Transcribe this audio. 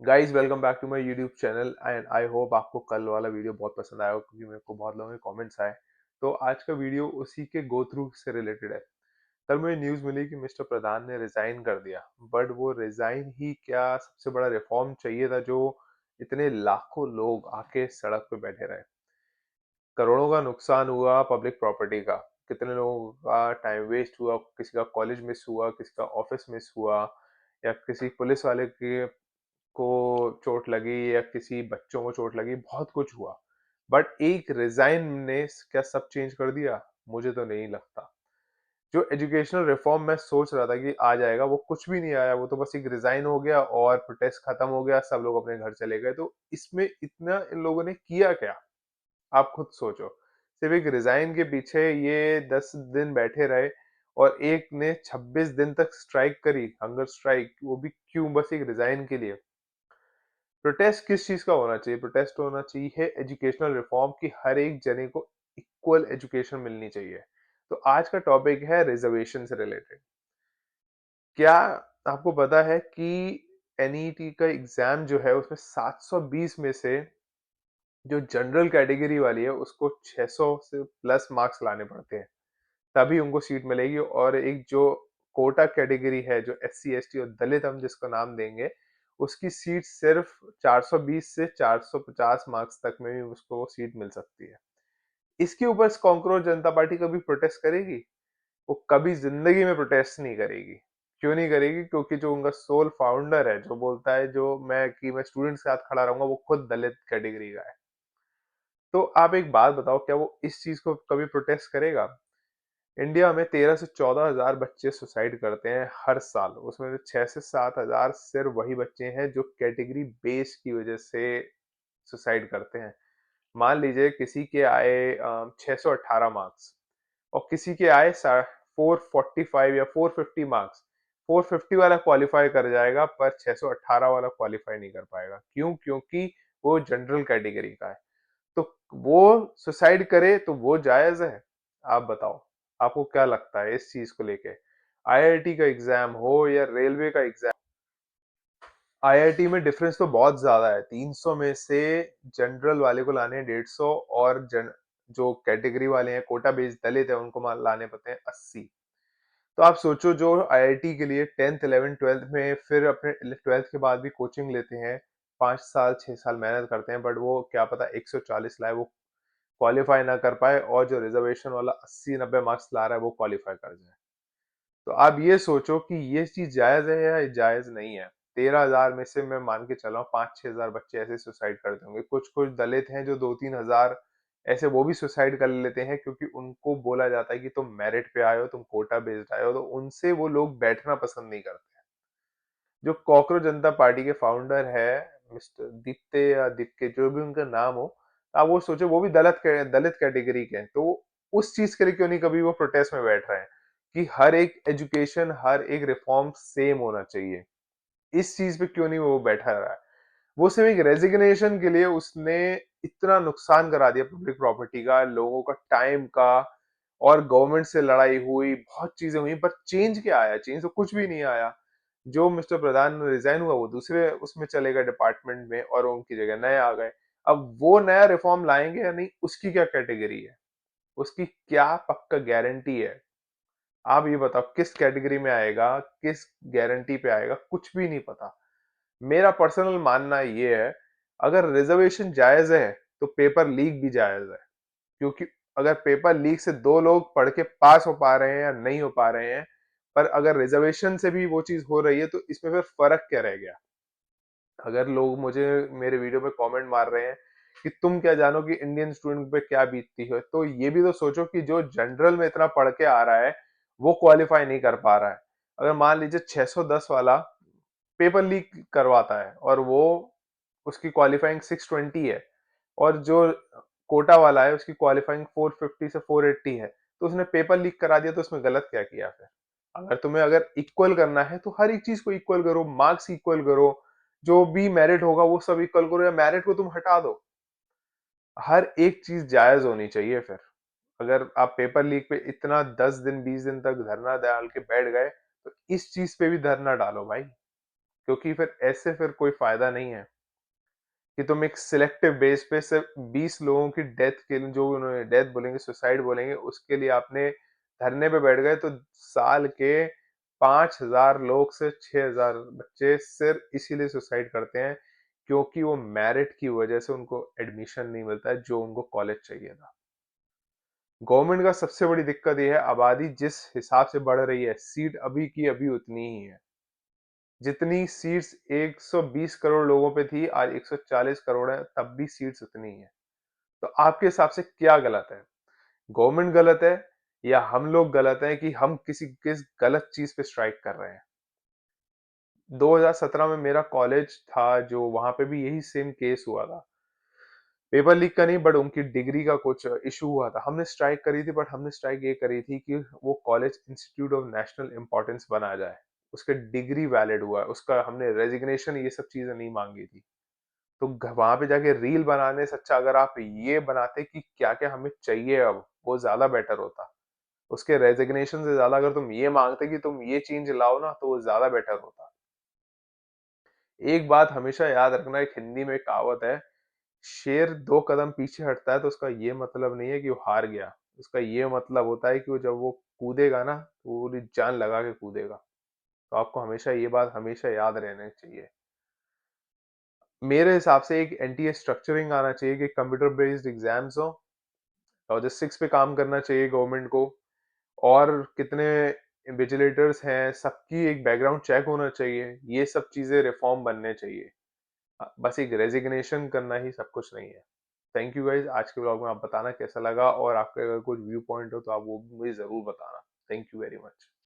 Guys welcome back to my YouTube channel and I hope आपको कल वाला video बहुत पसंद आया होगा क्योंकि मेरे को बहुत लोगों के कमेंट्स आए। तो आज का वीडियो उसी के गो थ्रू से रिलेटेड है। कल मुझे न्यूज़ मिली कि मिस्टर प्रधान ने रिजाइन कर दिया। बट वो रिजाइन ही क्या, सबसे बड़ा रिफॉर्म चाहिए था जो इतने लाखों लोग आके सड़क पे बैठे रहे। करोड़ों का नुकसान हुआ पब्लिक प्रॉपर्टी का। कितने लोगों का टाइम वेस्ट हुआ, किसी का कॉलेज मिस हुआ, किसी का ऑफिस मिस हुआ, या किसी पुलिस वाले के को चोट लगी, या किसी बच्चों को चोट लगी, बहुत कुछ हुआ। बट एक रिजाइन ने क्या सब चेंज कर दिया? मुझे तो नहीं लगता। जो एजुकेशनल रिफॉर्म मैं सोच रहा था कि आ जाएगा, वो कुछ भी नहीं आया। वो तो बस एक रिजाइन हो गया और प्रोटेस्ट खत्म हो गया, सब लोग अपने घर चले गए। तो इसमें इतना इन लोगों ने किया क्या? आप खुद सोचो। सिर्फ एक रिजाइन के पीछे ये 10 दिन बैठे रहे और एक ने 26 दिन तक स्ट्राइक करी, हंगर स्ट्राइक, वो भी क्यों? बस एक रिजाइन के लिए। प्रोटेस्ट किस चीज का होना चाहिए? प्रोटेस्ट होना चाहिए एजुकेशनल रिफॉर्म की, हर एक जने को इक्वल एजुकेशन मिलनी चाहिए। तो आज का टॉपिक है रिजर्वेशन से रिलेटेड। क्या आपको पता है कि एनईटी का एग्जाम जो है उसमें 720 में से जो जनरल कैटेगरी वाली है उसको 600 से प्लस मार्क्स लाने पड़ते हैं, तभी उनको सीट मिलेगी। और एक जो कोटा कैटेगरी है, जो एस सी एस टी और दलित हम जिसको नाम देंगे, उसकी सीट सिर्फ 420 से 450 मार्क्स तक में भी उसको वो सीट मिल सकती है। इसके ऊपर कॉन्करोच जनता पार्टी कभी प्रोटेस्ट करेगी? वो कभी जिंदगी में प्रोटेस्ट नहीं करेगी। क्यों नहीं करेगी? क्योंकि जो उनका सोल फाउंडर है, जो बोलता है जो मैं स्टूडेंट्स के साथ खड़ा रहूंगा, वो खुद दलित कैटेगरी का है। तो आप एक बात बताओ, क्या वो इस चीज को कभी प्रोटेस्ट करेगा? इंडिया में 13 से 14 हजार बच्चे सुसाइड करते हैं हर साल। उसमें से 6 से 7 हजार सिर्फ वही बच्चे हैं जो कैटेगरी बेस की वजह से सुसाइड करते हैं। मान लीजिए किसी के आए 618 मार्क्स और किसी के आए 445 या 450 मार्क्स। 450 वाला क्वालिफाई कर जाएगा पर 618 वाला क्वालिफाई नहीं कर पाएगा। क्यों? क्योंकि वो जनरल कैटेगरी का है। तो वो सुसाइड करे तो वो जायज है? आप बताओ, आपको क्या लगता है इस चीज को लेके? आईआईटी का एग्जाम हो या रेलवे का एग्जाम, आईआईटी में डिफरेंस तो बहुत ज्यादा है। 300 में से जनरल वाले को लाने हैं 150, और जो कैटेगरी वाले हैं, कोटा बेस्ड दलित है, उनको लाने पड़ते हैं 80। तो आप सोचो, जो आईआईटी के लिए 10th 11th 12th में, फिर अपने 12th के बाद भी कोचिंग लेते हैं, 5 साल 6 साल मेहनत करते हैं, बट वो क्या पता 140 लाए, वो क्वालिफाई ना कर पाए, और जो रिजर्वेशन वाला 80-90 मार्क्स ला रहा है वो क्वालिफाई कर जाए। तो आप ये सोचो कि ये चीज जायज है या जायज नहीं है। 13 हजार में से मैं मान के चला हूँ 5-6 हजार बच्चे ऐसे सुसाइड करते होंगे। कुछ कुछ दलित हैं जो 2-3 हजार ऐसे वो भी सुसाइड कर लेते हैं, क्योंकि उनको बोला जाता है कि तुम मेरिट पे आए हो, तुम कोटा बेस्ड आए हो, तो उनसे वो लोग बैठना पसंद नहीं करते। जो कॉकरोच जनता पार्टी के फाउंडर है, मिस्टर दीप्ते या दीपके, जो भी उनका नाम हो, आप वो सोचो, वो भी दलित कैटेगरी के हैं। तो उस चीज के लिए क्यों नहीं कभी वो प्रोटेस्ट में बैठ रहे हैं कि हर एक एजुकेशन, हर एक रिफॉर्म सेम होना चाहिए? इस चीज पे क्यों नहीं वो बैठा रहा है? वो सिर्फ एक रेजिग्नेशन के लिए उसने इतना नुकसान करा दिया पब्लिक प्रॉपर्टी का, लोगों का टाइम का, और गवर्नमेंट से लड़ाई हुई, बहुत चीजें हुई, पर चेंज क्या आया? चेंज तो कुछ भी नहीं आया। जो मिस्टर प्रधान रिजाइन हुआ वो दूसरे उसमें चले गए डिपार्टमेंट में, और उनकी जगह नए आ गए। अब वो नया रिफॉर्म लाएंगे या नहीं, उसकी क्या कैटेगरी है, उसकी क्या पक्का गारंटी है? आप ये बताओ, किस कैटेगरी में आएगा, किस गारंटी पे आएगा? कुछ भी नहीं पता। मेरा पर्सनल मानना ये है, अगर रिजर्वेशन जायज है तो पेपर लीक भी जायज है। क्योंकि अगर पेपर लीक से दो लोग पढ़ के पास हो पा रहे हैं या नहीं हो पा रहे हैं, पर अगर रिजर्वेशन से भी वो चीज हो रही है, तो इसमें फिर फर्क क्या रह गया? अगर लोग मुझे मेरे वीडियो पे कमेंट मार रहे हैं कि तुम क्या जानो कि इंडियन स्टूडेंट पे क्या बीतती है, तो ये भी तो सोचो कि जो जनरल में इतना पढ़ के आ रहा है वो क्वालिफाई नहीं कर पा रहा है। अगर मान लीजिए 610 वाला पेपर लीक करवाता है और वो उसकी क्वालिफाइंग 620 है, और जो कोटा वाला है उसकी क्वालिफाइंग 450 से 480 है, तो उसने पेपर लीक करा दिया, तो उसमें गलत क्या किया फिर? अगर इक्वल करना है तो हर एक चीज को इक्वल करो, मार्क्स इक्वल करो, जो भी मेरिट होगा वो सब इक्वल करो, या मेरिट को तुम हटा दो। हर एक चीज जायज होनी चाहिए फिर। अगर आप पेपर लीक पे इतना 10 दिन 20 दिन तक धरना डाल के बैठ गए, तो इस चीज पे भी धरना डालो भाई। क्योंकि फिर ऐसे फिर कोई फायदा नहीं है कि तुम एक सिलेक्टिव बेस पे सिर्फ 20 लोगों की डेथ के लिए, जो उन्होंने डेथ बोलेंगे, सुसाइड बोलेंगे, उसके लिए आपने धरने पे बैठ गए। तो साल के 5,000 लोग से 6,000 बच्चे सिर्फ इसीलिए सुसाइड करते हैं क्योंकि वो मेरिट की वजह से उनको एडमिशन नहीं मिलता है जो उनको कॉलेज चाहिए था। गवर्नमेंट का सबसे बड़ी दिक्कत ये है, आबादी जिस हिसाब से बढ़ रही है, सीट अभी की अभी उतनी ही है। जितनी सीट्स 120 करोड़ लोगों पे थी, आज 140 करोड़ है, तब भी सीट्स उतनी ही है। तो आपके हिसाब से क्या गलत है? गवर्नमेंट गलत है या हम लोग गलत हैं कि हम किस गलत चीज पे स्ट्राइक कर रहे हैं? 2017 में मेरा कॉलेज था, जो वहां पे भी यही सेम केस हुआ था। पेपर लीक का नहीं, बट उनकी डिग्री का कुछ इशू हुआ था। हमने स्ट्राइक करी थी, बट हमने स्ट्राइक ये करी थी कि वो college institute of national importance बना जाए, उसके डिग्री वैलिड हुआ है, उसका हमने रेजिग्नेशन, ये सब चीजें नहीं मांगी थी। तो वहां पे जाके रील बनाने से अच्छा अगर आप ये बनाते कि क्या क्या हमें चाहिए अब, वो ज्यादा बेटर होता। उसके रेजिग्नेशन से ज्यादा अगर तुम ये मांगते कि तुम ये चेंज लाओ ना, तो वो ज्यादा बेटर होता। एक बात हमेशा याद रखना, एक हिंदी में एक कहावत है, शेर 2 कदम पीछे हटता है तो उसका ये मतलब नहीं है कि वो हार गया। उसका ये मतलब होता है कि वो जब वो कूदेगा ना, तो वो पूरी जान लगा के कूदेगा। तो आपको हमेशा ये बात हमेशा याद रहना चाहिए। मेरे हिसाब से एक एनटीए स्ट्रक्चरिंग आना चाहिए कि कंप्यूटर बेस्ड एग्जाम्स हो, लॉजिस्टिक्स पे काम करना चाहिए गवर्नमेंट को, और कितने इन्विजिलेटर्स हैं सबकी एक बैकग्राउंड चेक होना चाहिए। ये सब चीजें रिफॉर्म बनने चाहिए। बस एक रेजिग्नेशन करना ही सब कुछ नहीं है। थैंक यू गाइज, आज के ब्लॉग में आप बताना कैसा लगा, और आपके अगर कुछ व्यू पॉइंट हो तो आप वो भी मुझे जरूर बताना। Thank you very much.